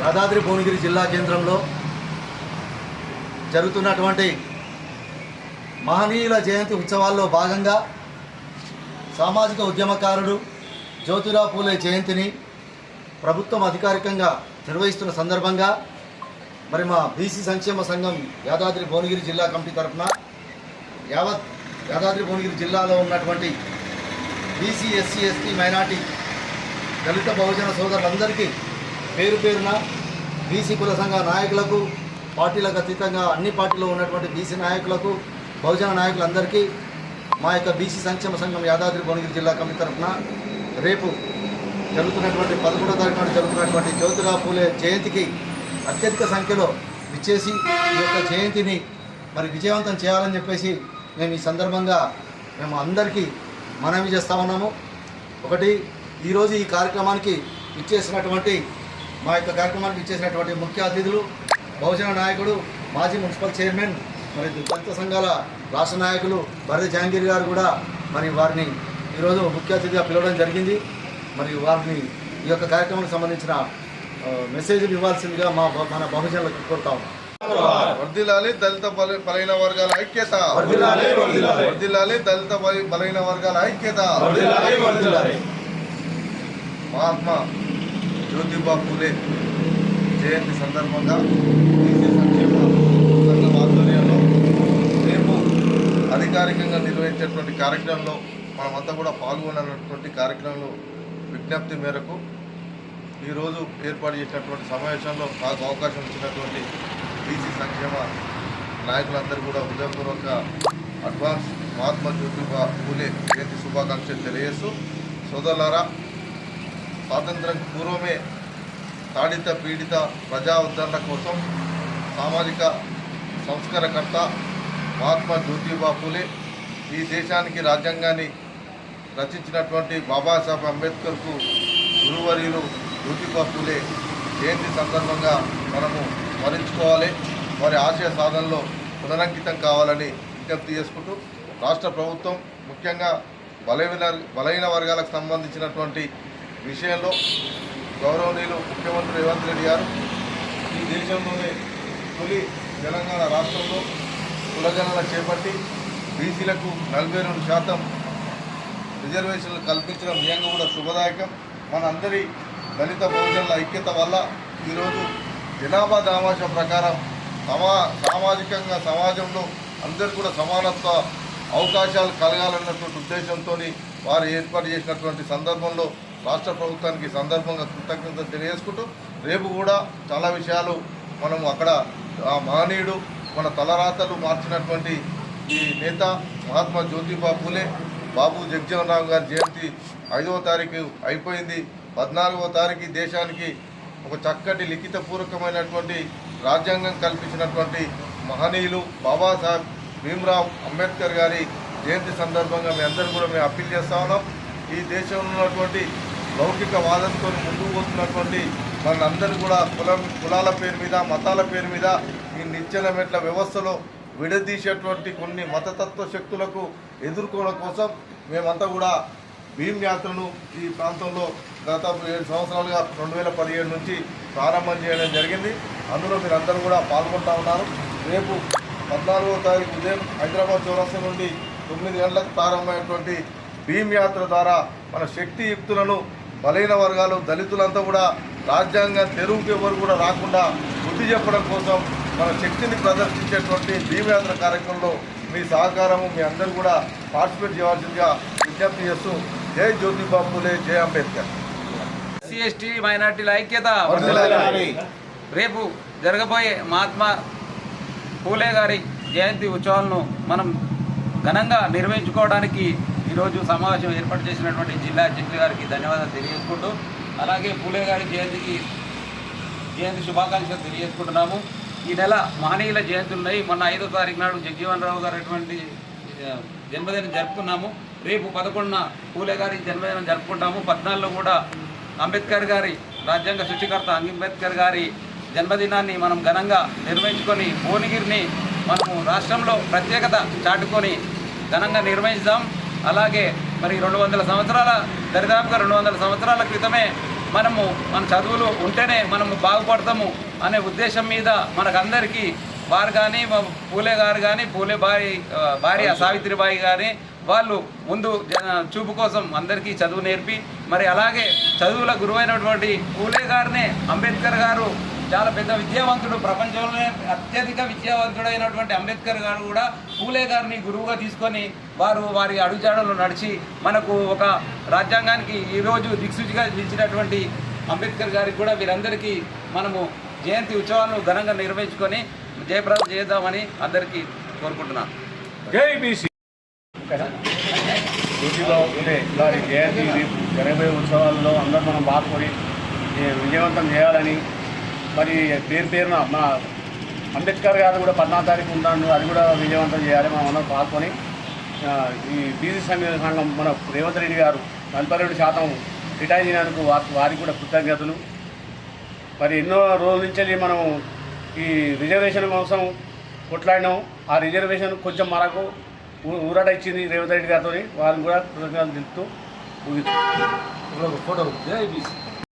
యాదాద్రి భువనగిరి జిల్లా కేంద్రంలో జరుగుతున్నటువంటి మహనీయుల జయంతి ఉత్సవాల్లో భాగంగా సామాజిక ఉద్యమకారుడు జ్యోతిరావు పూలే జయంతిని ప్రభుత్వం అధికారికంగా నిర్వహిస్తున్న సందర్భంగా మరి మా బీసీ సంక్షేమ సంఘం యాదాద్రి భువనగిరి జిల్లా కమిటీ తరఫున యాదాద్రి భువనగిరి జిల్లాలో ఉన్నటువంటి బీసీ ఎస్సీ ఎస్టీ మైనార్టీ దళిత బహుజన సోదరులందరికీ పేరు పేరున బీసీ కుల సంఘ నాయకులకు పార్టీలకు అతీతంగా అన్ని పార్టీలో ఉన్నటువంటి బీసీ నాయకులకు బహుజన నాయకులందరికీ మా యొక్క బీసీ సంక్షేమ సంఘం యాదాద్రి భువనగిరి జిల్లా కమిటీ తరఫున రేపు జరుగుతున్నటువంటి 11వ తారీఖు నాడు జరుగుతున్నటువంటి జ్యోతిరావు పూలే జయంతికి అత్యధిక సంఖ్యలో విచ్చేసి ఈ యొక్క జయంతిని మరి విజయవంతం చేయాలని చెప్పేసి మేము ఈ సందర్భంగా మేము అందరికీ మనవి చేస్తూ ఉన్నాము. ఒకటి, ఈరోజు ఈ కార్యక్రమానికి ఇచ్చేసినటువంటి మా యొక్క కార్యక్రమానికి ఇచ్చేసినటువంటి ముఖ్య అతిథులు బహుజన నాయకుడు మాజీ మున్సిపల్ చైర్మన్ మరి దళిత సంఘాల రాష్ట్ర నాయకులు బర్రె జహాంగీర్ గారు కూడా మరి వారిని ఈరోజు ముఖ్య అతిథిగా పిలవడం జరిగింది. మరి వారిని ఈ యొక్క కార్యక్రమానికి సంబంధించిన మెసేజ్లు ఇవ్వాల్సిందిగా మన బహుజనులకు కోరుతా ఉన్నాం. వర్ధిల్లాలి దళిత బలైన వర్గాల ఐక్యత, వర్ధిల్లాలి దళిత బలైన వర్గాల ఐక్యత. మహాత్మా జ్యోతిబా పూలే జయంతి సందర్భంగా బీసీ సంక్షేమ సంఘం ఆధ్వర్యంలో రేపు అధికారికంగా నిర్వహించేటువంటి కార్యక్రమంలో మనమంతా కూడా పాల్గొనటువంటి కార్యక్రమంలో విజ్ఞప్తి మేరకు ఈరోజు ఏర్పాటు చేసినటువంటి సమావేశంలో నాకు అవకాశం ఇచ్చినటువంటి బీసీ సంక్షేమ నాయకులందరూ కూడా హృదయపూర్వక అడ్వాన్స్ మహాత్మా జ్యోతిబా పూలే జయంతి శుభాకాంక్షలు తెలియజేస్తూ, సోదరులారా, స్వాతంత్రం పూర్వమే తాడిత పీడిత ప్రజా ఉద్ధరణ కోసం సామాజిక సంస్కరణకర్త మహాత్మా జ్యోతిబా పూలే ఈ దేశానికి రాజ్యాంగాన్ని రచించినటువంటి బాబాసాహెబ్ అంబేద్కర్కు గురువర్యులు జ్యోతిబా పూలే జయంతి సందర్భంగా మనము స్మరించుకోవాలి. వారి ఆశయ సాధనలో పునరంకితం కావాలని విజ్ఞప్తి చేసుకుంటూ, రాష్ట్ర ప్రభుత్వం ముఖ్యంగా బలైన వర్గాలకు సంబంధించినటువంటి విషయంలో గౌరవనీయులు ముఖ్యమంత్రి రేవంత్ రెడ్డి గారు ఈ దేశంలోనే తొలి తెలంగాణ రాష్ట్రంలో కులగణన చేపట్టి బీసీలకు 42% రిజర్వేషన్లు కల్పించడం నిజంగా కూడా శుభదాయకం. మనందరి దళిత బహుజనుల ఐక్యత వల్ల ఈరోజు జనాభా దామాష ప్రకారం సామాజికంగా సమాజంలో అందరూ కూడా సమానత్వ అవకాశాలు కలగాలన్నటువంటి ఉద్దేశంతో వారు ఏర్పాటు చేసినటువంటి సందర్భంలో రాష్ట్ర ప్రభుత్వానికి సందర్భంగా కృతజ్ఞతలు తెలియజేసుకుంటూ, రేపు కూడా చాలా విషయాలు మనం అక్కడ మహనీయుడు మన తలరాతలు మార్చినటువంటి ఈ నేత మహాత్మా జ్యోతిబా పూలే బాబు జగజ్జీవన్ రామ్ గారి జయంతి 5వ తారీఖు అయిపోయింది. 14వ తారీఖు దేశానికి ఒక చక్కటి లిఖితపూర్వకమైనటువంటి రాజ్యాంగం కల్పించినటువంటి మహనీయులు బాబాసాహెబ్ భీమ్రావ్ అంబేద్కర్ గారి జయంతి సందర్భంగా మీ అందరూ కూడా మేము అప్పీల్ చేస్తూ ఉన్నాం. ఈ దేశంలో ఉన్నటువంటి లౌకిక వాదంతో ముందుకు పోతున్నటువంటి మనందరూ కూడా కులాల పేరు మీద మతాల పేరు మీద ఈ నిచ్చెన మెట్ల వ్యవస్థలో విడదీసేటువంటి కొన్ని మతతత్వ శక్తులకు ఎదుర్కోవడం కోసం మేమంతా కూడా భీమ్ యాత్రను ఈ ప్రాంతంలో గత 7 సంవత్సరాలుగా 2017 నుంచి ప్రారంభం చేయడం జరిగింది. అందులో మీరు అందరూ కూడా పాల్గొంటూ ఉన్నారు. రేపు 14వ తారీఖు ఉదయం హైదరాబాద్ చౌరస్తా నుండి 9 గంటలకు ప్రారంభమైనటువంటి భీమ్ యాత్ర ద్వారా మన శక్తియుక్తులను బలైన వర్గాలు దళితులంతా కూడా రాజ్యాంగం తెరువుకి ఎవరు కూడా రాకుండా బుద్ధి చెప్పడం కోసం మన శక్తిని ప్రదర్శించేటువంటి భీమ్ యాత్ర కార్యక్రమంలో మీ సహకారము మీ అందరూ కూడా పార్టిసిపేట్ చేయవలసిందిగా విజ్ఞప్తి చేస్తూ, జై జ్యోతిబా పూలే, జై అంబేద్కర్. ఎస్సీ ఎస్టీ మైనార్టీల ఐక్యత. రేపు జరగబోయే మహాత్మా పూలే గారి జయంతి ఉత్సవాలను మనం ఘనంగా నిర్వహించుకోవడానికి ఈరోజు సమావేశం ఏర్పాటు చేసినటువంటి జిల్లా అధ్యక్షుల గారికి ధన్యవాదాలు తెలియజేసుకుంటూ, అలాగే పూలే గారి జయంతి శుభాకాంక్షలు తెలియజేసుకుంటున్నాము. ఈ నెల మహనీయుల జయంతులు ఉన్నాయి. మొన్న 5వ తారీఖు నాడు జగజ్జీవన్ రావు గారు అటువంటి జన్మదినం జరుపుకున్నాము. రేపు 11న పూలే గారి జన్మదినం జరుపుకుంటాము. 14లో కూడా అంబేద్కర్ గారి రాజ్యాంగ సృష్టికర్త అంబేద్కర్ గారి జన్మదినాన్ని మనం ఘనంగా నిర్వహించుకొని భువనగిరిని మనము రాష్ట్రంలో ప్రత్యేకత చాటుకొని ఘనంగా నిర్వహించాం. అలాగే మరి 200 సంవత్సరాల దరిదాపుగా 200 సంవత్సరాల క్రితమే మనము మన చదువులు ఉంటేనే మనము బాగుపడతాము అనే ఉద్దేశం మీద మనకందరికీ వారు కానీ పూలే గారు కానీ పూలే భార్య సావిత్రిబాయి కానీ వాళ్ళు ముందు చూపు కోసం అందరికీ చదువు నేర్పి మరి అలాగే చదువుల గురువైనటువంటి పూలే గారినే అంబేద్కర్ గారు చాలా పెద్ద విద్యావంతుడు, ప్రపంచంలోనే అత్యధిక విద్యావంతుడైనటువంటి అంబేద్కర్ గారు కూడా పూలే గారిని గురువుగా తీసుకొని వారి అడుగుజాడలు నడిచి మనకు ఒక రాజ్యాంగానికి ఈరోజు దిక్సూచిగా నిలిచినటువంటి అంబేద్కర్ గారికి కూడా వీరందరికీ మనము జయంతి ఉత్సవాలను ఘనంగా నిర్వహించుకొని జయప్రదం చేద్దామని అందరికీ కోరుకుంటున్నాను. జై బీసీ. డ్యూటీలో ఉండే గారి జయంతి జరగబోయే ఉత్సవాల్లో అందరూ మనం పాల్గొని విజయవంతం చేయాలని, మరి పేరున మా అంబేద్కర్ గారు కూడా 14వ తారీఖు ఉన్నాడు, అది కూడా విజయవంతం చేయాలి. మనం అందరం పాల్గొని ఈ బీసీ సంఘం మన రేవంత్ రెడ్డి గారు 42% కేటాయించినందుకు వారికి కూడా కృతజ్ఞతలు. మరి ఎన్నో రోజుల నుంచి మనం ఈ రిజర్వేషన్ కోసం కొట్లాడినాం. ఆ రిజర్వేషన్ కొంచెం మనకు ఊరట ఇచ్చింది రేవంత్ రెడ్డి గారితో, వారిని కూడా కృతజ్ఞతలు తెలుపుతూ ముగిస్తుంది. ఫోటో